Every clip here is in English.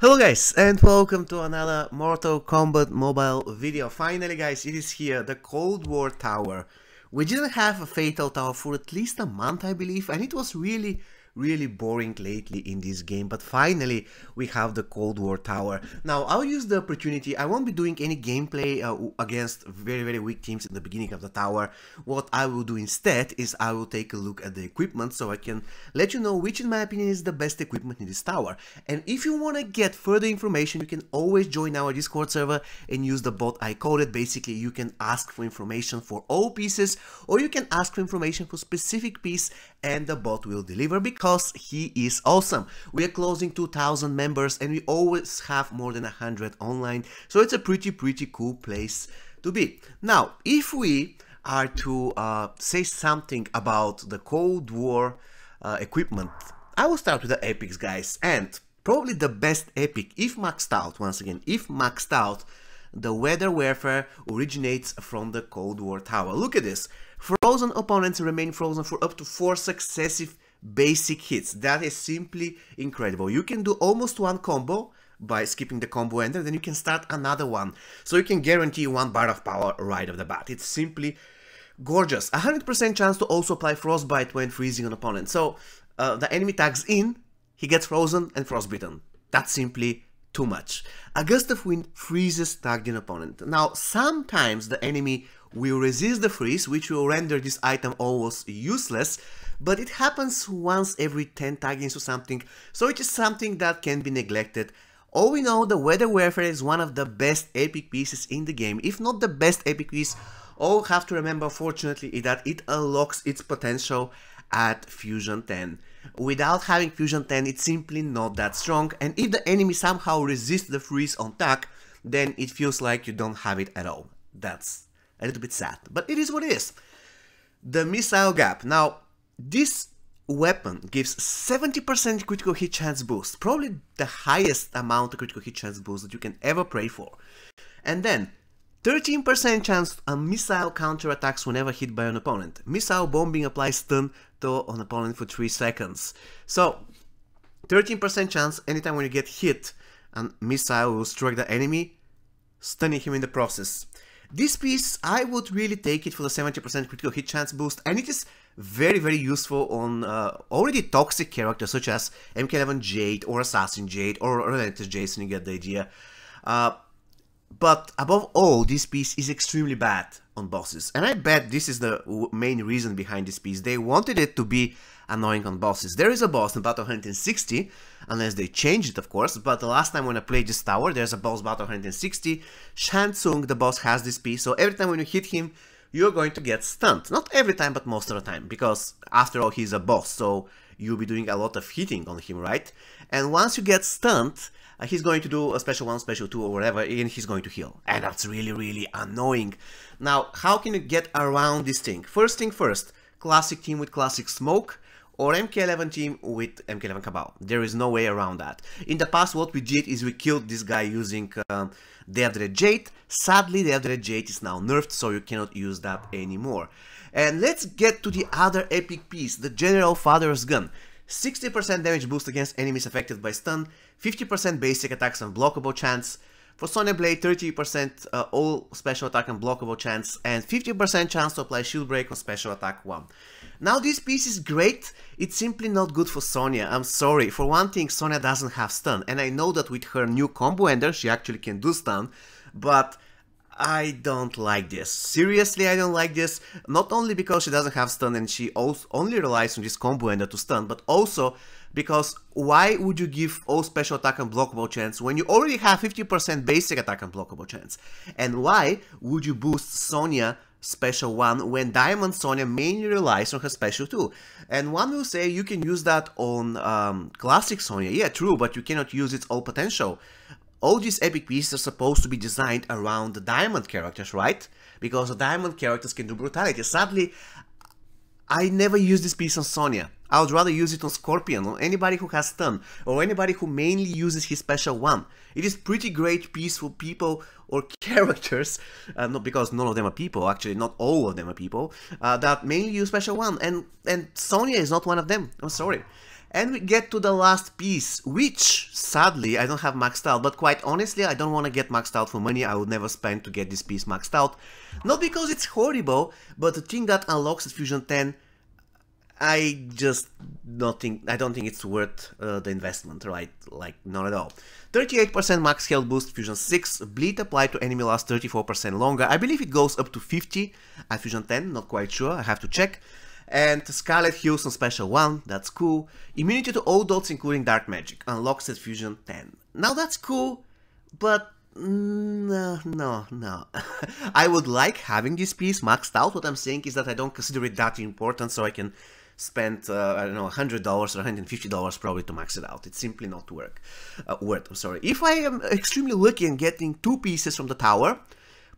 Hello guys, and welcome to another Mortal Kombat mobile video. Finally guys, it is here, the Cold War Tower. We didn't have a Fatal Tower for at least a month, I believe, and it was really boring lately in this game, but finally we have the Cold War Tower. Now I'll use the opportunity. I won't be doing any gameplay against very weak teams in the beginning of the tower. What I will do instead is I will take a look at the equipment so I can let you know which in my opinion is the best equipment in this tower. And if you want to get further information, you can always join our Discord server and use the bot I coded. Basically you can ask for information for all pieces, or you can ask for information for specific piece and the bot will deliver, because he is awesome. We are closing 2,000 members and we always have more than 100 online, so it's a pretty cool place to be. Now if we are to say something about the Cold War equipment, I will start with the epics guys, and probably the best epic, if maxed out, once again, if maxed out, the Weather Warfare originates from the Cold War Tower. Look at this. Frozen opponents remain frozen for up to 4 successive basic hits. That is simply incredible. You can do almost one combo by skipping the combo ender, then you can start another one. So you can guarantee 1 bar of power right off the bat. It's simply gorgeous. 100% chance to also apply frostbite when freezing an opponent. So the enemy tags in, he gets frozen and frostbitten. That's simply too much. A gust of wind freezes tagged in opponent. Now sometimes the enemy will resist the freeze, which will render this item almost useless, but it happens once every 10 taggings or something, so it is something that can be neglected. All we know, the Weather Warfare is one of the best epic pieces in the game, if not the best epic piece. All have to remember, fortunately, is that it unlocks its potential at Fusion 10. Without having Fusion 10, it's simply not that strong, and if the enemy somehow resists the freeze on tag, then it feels like you don't have it at all. That's a little bit sad, but it is what it is. The missile gap. Now, this weapon gives 70% critical hit chance boost, probably the highest amount of critical hit chance boost that you can ever pray for. And then 13% chance on missile counter attacks whenever hit by an opponent. Missile bombing applies stun to an opponent for 3 seconds. So 13% chance anytime when you get hit, a missile will strike the enemy, stunning him in the process. This piece, I would really take it for the 70% critical hit chance boost, and it is very useful on already toxic characters such as MK11 Jade or Assassin Jade or Relentless Jason, you get the idea. But above all, this piece is extremely bad on bosses, and I bet this is the main reason behind this piece. They wanted it to be annoying on bosses. There is a boss in Battle 160, unless they changed it of course, but the last time when I played this tower, there's a boss Battle 160. Shansung, the boss, has this piece, so every time when you hit him, you're going to get stunned. Not every time, but most of the time, because after all, he's a boss, so you'll be doing a lot of hitting on him, right? And once you get stunned, he's going to do a special 1, special 2 or whatever, and he's going to heal. And that's really annoying. Now, how can you get around this thing? First thing first, classic team with classic smoke, or MK11 team with MK11 Cabal. There is no way around that. In the past, what we did is we killed this guy using Death Dread Jade. Sadly, Death Dread Jade is now nerfed, so you cannot use that anymore. And let's get to the other epic piece, the General Father's Gun. 60% damage boost against enemies affected by stun, 50% basic attacks and blockable chance. For Sonya Blade, 30% all special attack and blockable chance, and 50% chance to apply shield break on special attack 1. Now this piece is great, it's simply not good for Sonya, I'm sorry. For one thing, Sonya doesn't have stun, and I know that with her new combo ender she actually can do stun, but I don't like this. Seriously, I don't like this. Not only because she doesn't have stun and she also only relies on this combo ender to stun, but also because why would you give all special attack and blockable chance when you already have 50% basic attack and blockable chance? And why would you boost Sonya special 1 when Diamond Sonya mainly relies on her special 2? And one will say you can use that on classic Sonya. Yeah, true, but you cannot use its all potential. All these epic pieces are supposed to be designed around the diamond characters, right? Because the diamond characters can do brutality. Sadly, I never use this piece on Sonya. I would rather use it on Scorpion, or anybody who has stun, or anybody who mainly uses his special 1. It is pretty great piece for people or characters, not because none of them are people, actually not all of them are people, that mainly use special 1, and Sonya is not one of them, I'm sorry. And we get to the last piece, which sadly I don't have maxed out, but quite honestly I don't want to get maxed out for money. I would never spend to get this piece maxed out. Not because it's horrible, but the thing that unlocks at Fusion 10, I don't think it's worth the investment, right? Like, not at all. 38% max health boost Fusion 6, bleed applied to enemy lasts 34% longer. I believe it goes up to 50 at Fusion 10, not quite sure, I have to check. And Scarlet heals on special 1, that's cool. Immunity to all dots including dark magic, unlocks at Fusion 10. Now that's cool, but no. I would like having this piece maxed out. What I'm saying is that I don't consider it that important, so I can spend, I don't know, $100 or $150 probably to max it out. It's simply not worth. If I am extremely lucky in getting 2 pieces from the tower,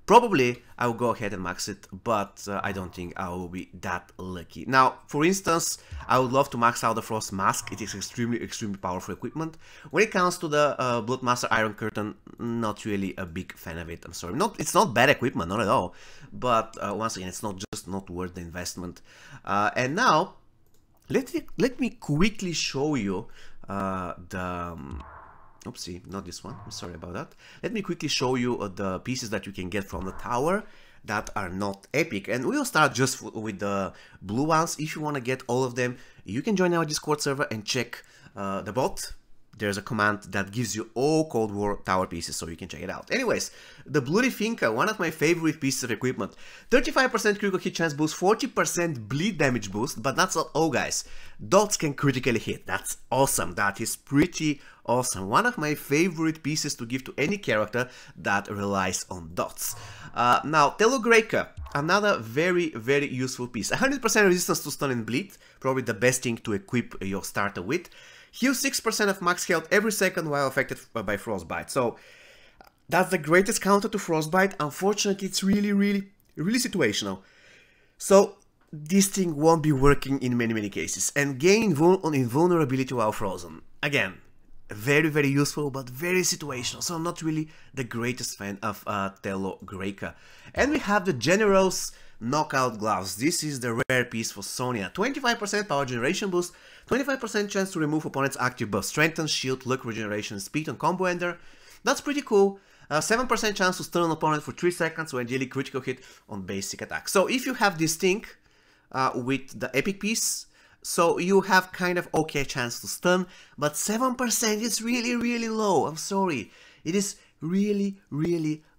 probably I will go ahead and max it, but I don't think I will be that lucky. Now, for instance, I would love to max out the Frost Mask. It is extremely powerful equipment. When it comes to the Bloodmaster Iron Curtain, not really a big fan of it. I'm sorry. It's not bad equipment, not at all. But once again, it's not worth the investment. And now, let me quickly show you oopsie, not this one, I'm sorry about that. Let me quickly show you the pieces that you can get from the tower that are not epic, and we'll start just with the blue ones. If you want to get all of them, you can join our Discord server and check the bot. There's a command that gives you all Cold War tower pieces, so you can check it out. Anyways, the Bloody Finka, one of my favorite pieces of equipment. 35% critical hit chance boost, 40% bleed damage boost, but that's not all, guys. Dots can critically hit. That's awesome. That is pretty awesome. One of my favorite pieces to give to any character that relies on dots. Now, Telogreika, another very useful piece. 100% resistance to stun and bleed, probably the best thing to equip your starter with. Heal 6% of max health every second while affected by Frostbite. So that's the greatest counter to Frostbite. Unfortunately, it's really situational. So this thing won't be working in many cases. And gain invulnerability while frozen. Again, very useful, but very situational. So I'm not really the greatest fan of Telogreika. And we have the General's Knockout Gloves. This is the rare piece for Sonya. 25% power generation boost, 25% chance to remove opponent's active buff, strengthen, shield, luck, regeneration, speed on combo ender. That's pretty cool. 7% chance to stun an opponent for 3 seconds when dealing critical hit on basic attack. So if you have this thing with the epic piece, so you have kind of okay chance to stun, but 7% is really low. I'm sorry. It is really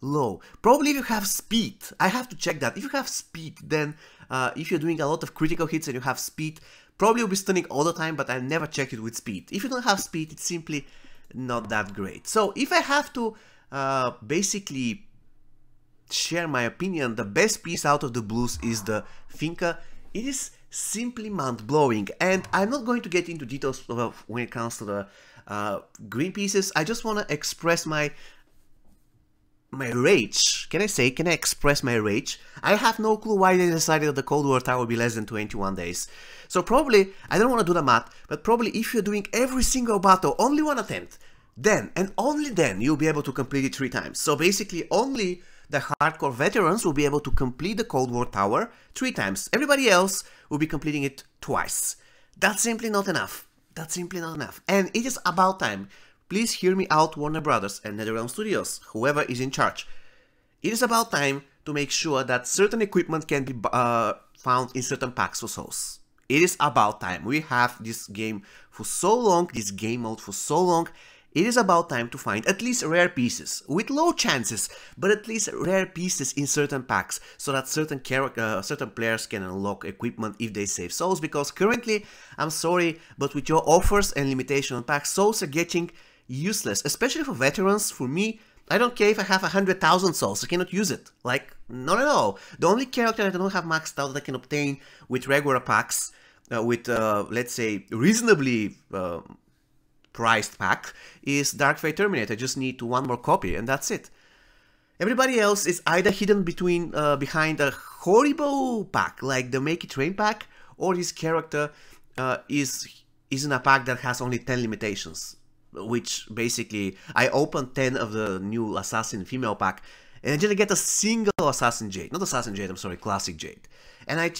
low. Probably if you have speed, I have to check that. If you have speed, then if you're doing a lot of critical hits and you have speed, probably you'll be stunning all the time, but I never checked it with speed. If you don't have speed, it's simply not that great. So if I have to basically share my opinion, the best piece out of the blues is the Finka. It is simply mind-blowing, and I'm not going to get into details when it comes to the green pieces. I just want to express my rage. Can I express my rage? I have no clue why they decided that the Cold War Tower will be less than 21 days. So probably, I don't want to do the math, but probably if you're doing every single battle, only one attempt, then, and only then, you'll be able to complete it 3 times. So basically, only the hardcore veterans will be able to complete the Cold War Tower 3 times. Everybody else will be completing it twice. That's simply not enough. That's simply not enough. And it is about time. Please hear me out, Warner Brothers and NetherRealm Studios, whoever is in charge. It is about time to make sure that certain equipment can be found in certain packs for souls. It is about time. We have this game for so long, this game mode for so long. It is about time to find at least rare pieces, with low chances, but at least rare pieces in certain packs, so that certain players can unlock equipment if they save souls, because currently, I'm sorry, but with your offers and limitation on packs, souls are getting useless, especially for veterans. For me, I don't care if I have 100,000 souls, I cannot use it. Like, not at all. The only character that I don't have maxed out that I can obtain with regular packs, with, let's say, reasonably priced pack, is Dark Fate Terminator. I just need 1 more copy, and that's it. Everybody else is either hidden behind a horrible pack, like the Make It Rain pack, or this character is in a pack that has only 10 limitations. Which basically, I opened 10 of the new Assassin female pack, and I didn't get a single Assassin Jade. Not Assassin Jade, I'm sorry, Classic Jade. And I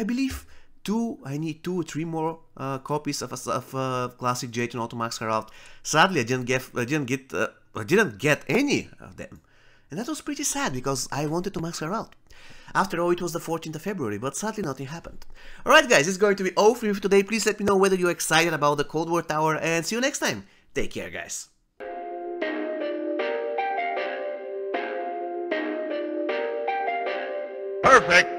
believe need 2 or 3 more copies of classic J2 Auto Max Herald. Sadly, I didn't get any of them. And that was pretty sad because I wanted to max Herald. After all, it was the 14th of February, but sadly nothing happened. Alright guys, it's going to be all for you for today. Please let me know whether you're excited about the Cold War Tower, and see you next time. Take care, guys. Perfect.